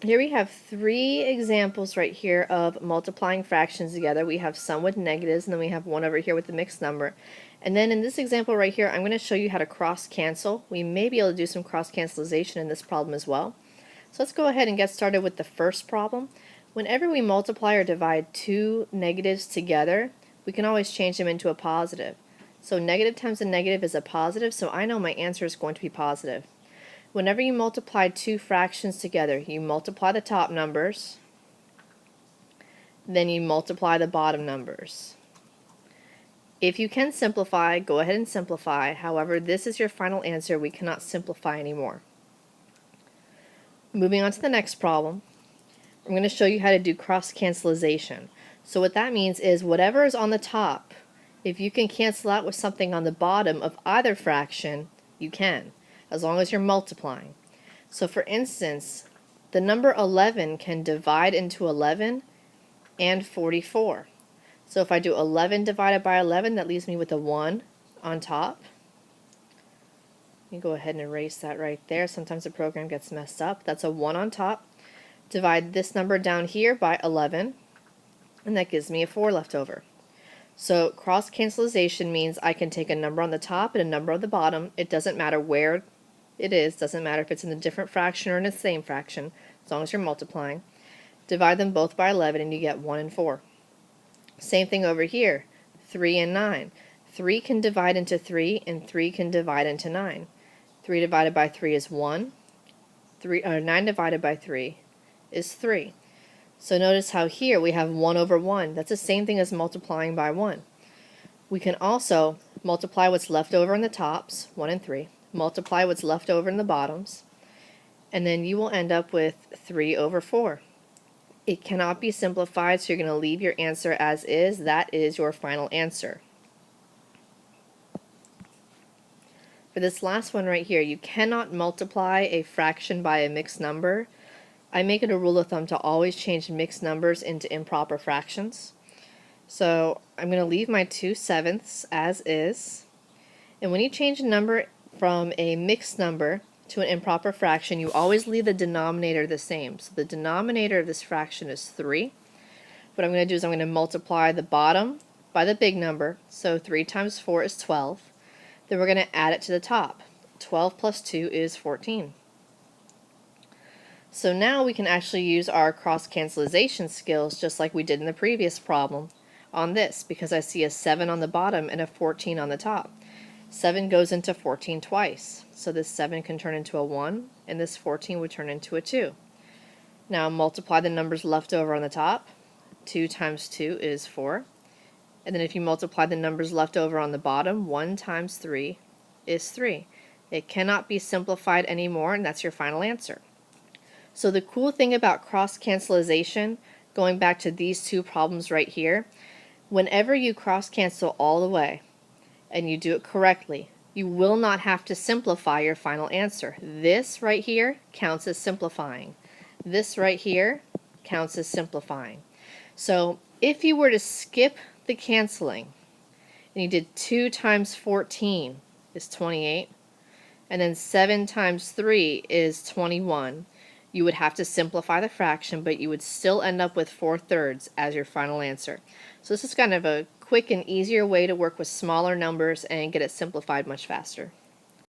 Here we have three examples right here of multiplying fractions together. We have some with negatives, and then we have one over here with the mixed number. And then in this example right here, I'm going to show you how to cross cancel. We may be able to do some cross cancellation in this problem as well. So let's go ahead and get started with the first problem. Whenever we multiply or divide two negatives together, we can always change them into a positive. So negative times a negative is a positive, so I know my answer is going to be positive. Whenever you multiply two fractions together, you multiply the top numbers, then you multiply the bottom numbers. If you can simplify, go ahead and simplify. However, this is your final answer. We cannot simplify anymore. Moving on to the next problem, I'm going to show you how to do cross cancellation. So what that means is whatever is on the top, if you can cancel out with something on the bottom of either fraction, you can, as long as you're multiplying. So for instance, the number 11 can divide into 11 and 44. So if I do 11 divided by 11, that leaves me with a 1 on top. You go ahead and erase that right there. Sometimes the program gets messed up. That's a 1 on top. Divide this number down here by 11, and that gives me a 4 left over. So cross cancellation means I can take a number on the top and a number on the bottom. It doesn't matter where it is, doesn't matter if it's in a different fraction or in the same fraction, as long as you're multiplying. Divide them both by 11 and you get 1 and 4. Same thing over here, 3 and 9. 3 can divide into 3 and 3 can divide into 9. 3 divided by 3 is 1. 9 divided by 3 is 3. So notice how here we have 1 over 1. That's the same thing as multiplying by 1. We can also multiply what's left over in the tops, 1 and 3, multiply what's left over in the bottoms, and then you will end up with 3 over 4. It cannot be simplified, so you're going to leave your answer as is. That is your final answer. For this last one right here, you cannot multiply a fraction by a mixed number. I make it a rule of thumb to always change mixed numbers into improper fractions. So I'm going to leave my 2/7 as is. And when you change a number from a mixed number to an improper fraction, you always leave the denominator the same. So the denominator of this fraction is 3. What I'm going to do is I'm going to multiply the bottom by the big number. So 3 times 4 is 12. Then we're going to add it to the top. 12 plus 2 is 14. So now we can actually use our cross cancellation skills just like we did in the previous problem on this, because I see a 7 on the bottom and a 14 on the top. 7 goes into 14 twice, so this 7 can turn into a 1 and this 14 would turn into a 2. Now multiply the numbers left over on the top. 2 times 2 is 4. And then if you multiply the numbers left over on the bottom, 1 times 3 is 3. It cannot be simplified anymore, and that's your final answer. So the cool thing about cross cancellation, going back to these two problems right here, whenever you cross cancel all the way and you do it correctly, you will not have to simplify your final answer. This right here counts as simplifying. This right here counts as simplifying. So if you were to skip the canceling and you did 2 times 14 is 28, and then 7 times 3 is 21, you would have to simplify the fraction, but you would still end up with 4/3 as your final answer. So this is kind of a quick and easier way to work with smaller numbers and get it simplified much faster.